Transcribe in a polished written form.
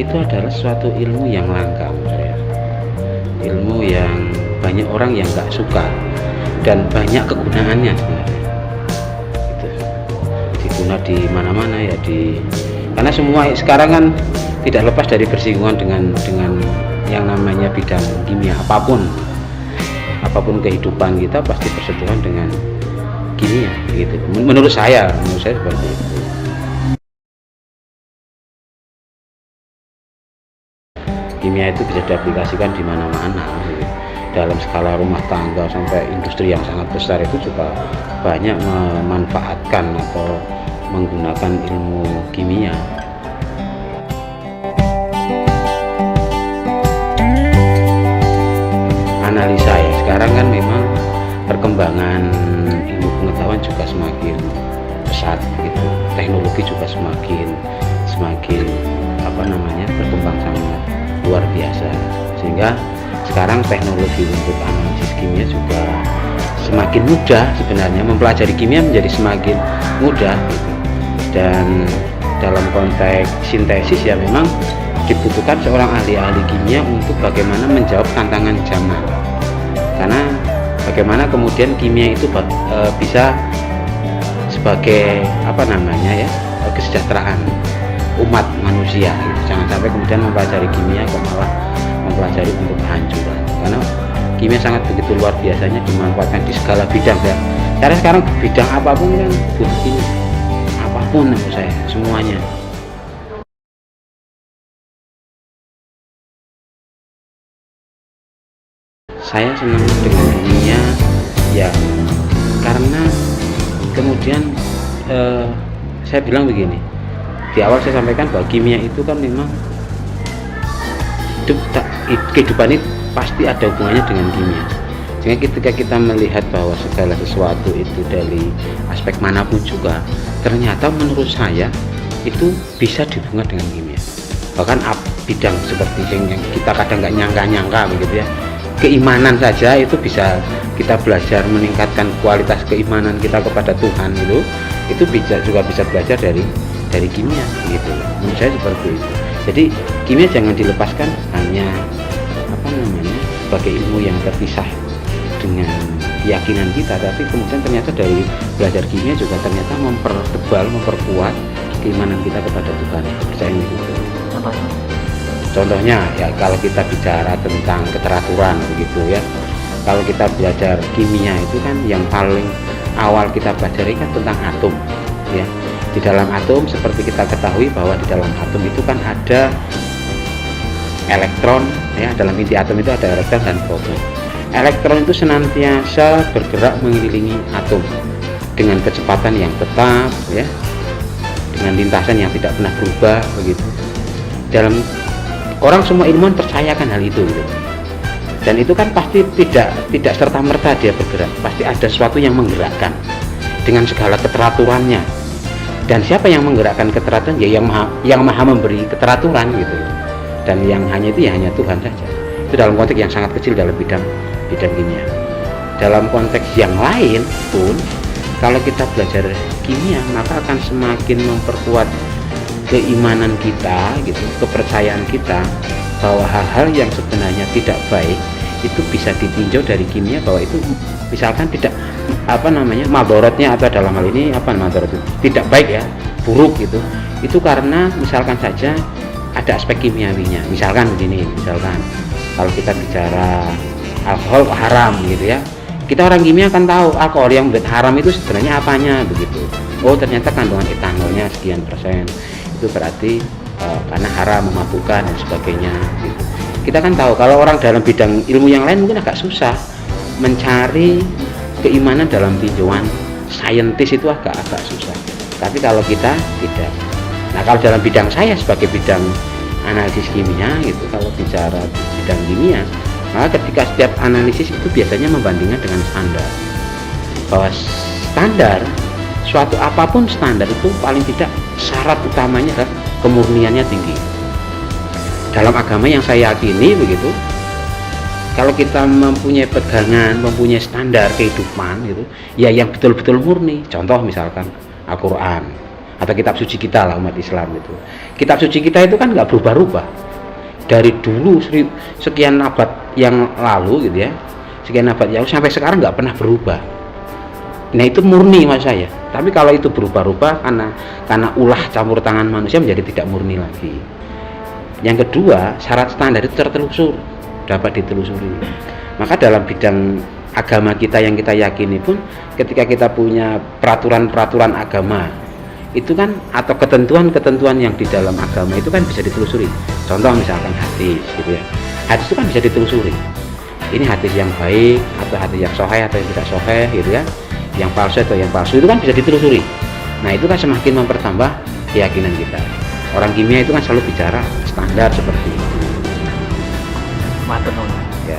itu adalah suatu ilmu yang langka menurut saya, ilmu yang banyak orang yang nggak suka dan banyak kegunaannya sebenarnya. Itu diguna di mana-mana ya, karena semua sekarang kan tidak lepas dari bersinggungan dengan yang namanya bidang kimia. Apapun kehidupan kita pasti bersentuhan dengan kimia gitu. Menurut saya seperti itu. Kimia itu bisa diaplikasikan di mana-mana gitu. Dalam skala rumah tangga sampai industri yang sangat besar itu juga banyak memanfaatkan atau menggunakan ilmu kimia. Analisa ya, sekarang kan memang perkembangan ilmu pengetahuan juga semakin pesat gitu, teknologi juga semakin berkembang sangat luar biasa, sehingga sekarang teknologi untuk analisis kimia juga semakin mudah. Sebenarnya mempelajari kimia menjadi semakin mudah gitu. Dan dalam konteks sintesis ya memang dibutuhkan seorang ahli kimia untuk bagaimana menjawab tantangan zaman, karena bagaimana kemudian kimia itu bisa sebagai kesejahteraan umat manusia gitu. Jangan sampai kemudian mempelajari kimia kok malah mempelajari untuk kehancuran, karena kimia sangat begitu luar biasanya dimanfaatkan di segala bidang ya. Karena sekarang bidang apapun kan butuh kimia, apapun menurut saya semuanya. Saya senang dengan kimia ya karena kemudian saya bilang begini, di awal saya sampaikan bahwa kimia itu kan memang kehidupan ini pasti ada hubungannya dengan kimia. Sehingga ketika kita melihat bahwa segala sesuatu itu dari aspek manapun juga, ternyata menurut saya itu bisa dihubungkan dengan kimia. Bahkan bidang seperti yang kita kadang nggak nyangka begitu ya, keimanan saja itu bisa kita belajar meningkatkan kualitas keimanan kita kepada Tuhan, itu juga bisa belajar dari kimia gitu. Menurut saya seperti itu. Jadi kimia jangan dilepaskan hanya sebagai ilmu yang terpisah dengan keyakinan kita, tapi kemudian ternyata dari belajar kimia juga ternyata memperkuat keimanan kita kepada Tuhan. Percaya gitu. Contohnya ya kalau kita bicara tentang keteraturan begitu ya, kalau kita belajar kimia itu kan yang paling awal kita pelajari kan tentang atom ya. Di dalam atom seperti kita ketahui bahwa di dalam atom itu kan ada elektron ya, dalam inti atom itu ada elektron dan proton. Elektron itu senantiasa bergerak mengelilingi atom dengan kecepatan yang tetap ya, dengan lintasan yang tidak pernah berubah begitu. Dalam orang semua ilmuwan percayakan hal itu gitu. Dan itu kan pasti tidak serta-merta dia bergerak, pasti ada sesuatu yang menggerakkan dengan segala keteraturannya. Dan siapa yang menggerakkan keteraturan? Ya yang maha memberi keteraturan gitu. Dan yang hanya itu ya hanya Tuhan saja. Itu dalam konteks yang sangat kecil dalam bidang kimia. Dalam konteks yang lain pun, kalau kita belajar kimia maka akan semakin memperkuat keimanan kita gitu, kepercayaan kita bahwa hal-hal yang sebenarnya tidak baik itu bisa ditinjau dari kimia, bahwa itu misalkan tidak madorotnya, atau dalam hal ini madorot itu tidak baik ya, buruk gitu, itu karena misalkan saja ada aspek kimiawinya. Misalkan begini, kalau kita bicara alkohol haram gitu ya, kita orang kimia kan tahu alkohol yang membuat haram itu sebenarnya apanya begitu. Oh ternyata kandungan etanolnya sekian persen, itu berarti karena haram, memabukkan dan sebagainya gitu. Kita kan tahu, kalau orang dalam bidang ilmu yang lain mungkin agak susah mencari keimanan dalam tinjauan saintis, itu agak susah. Tapi kalau kita tidak. Nah kalau dalam bidang saya sebagai bidang analisis kimia gitu, kalau bicara bidang kimia, maka ketika setiap analisis itu biasanya membandingkan dengan standar, bahwa standar suatu apapun standar itu paling tidak syarat utamanya adalah kemurniannya tinggi. Dalam agama yang saya yakini begitu, kalau kita mempunyai pegangan, mempunyai standar kehidupan gitu, ya yang betul-betul murni. Contoh misalkan Al-Quran. atau kitab suci kita lah umat Islam itu. Kitab suci kita itu kan nggak berubah-ubah dari dulu sekian abad yang lalu gitu ya, sekian abad yang lalu sampai sekarang nggak pernah berubah. Nah itu murni mas saya. Tapi kalau itu berubah-ubah karena ulah campur tangan manusia menjadi tidak murni lagi. Yang kedua, syarat standar itu tertelusur, dapat ditelusuri. Maka dalam bidang agama kita yang kita yakini pun, ketika kita punya peraturan-peraturan agama itu kan, atau ketentuan-ketentuan yang di dalam agama itu kan bisa ditelusuri. Contoh misalkan hadis gitu ya, hadis itu kan bisa ditelusuri, ini hadis yang baik atau hadis yang sahih atau yang tidak sahih gitu ya, yang palsu atau yang palsu, itu kan bisa ditelusuri. Nah itu kan semakin mempertambah keyakinan kita. Orang kimia itu kan selalu bicara standar seperti itu. Matur nuwun. Ya.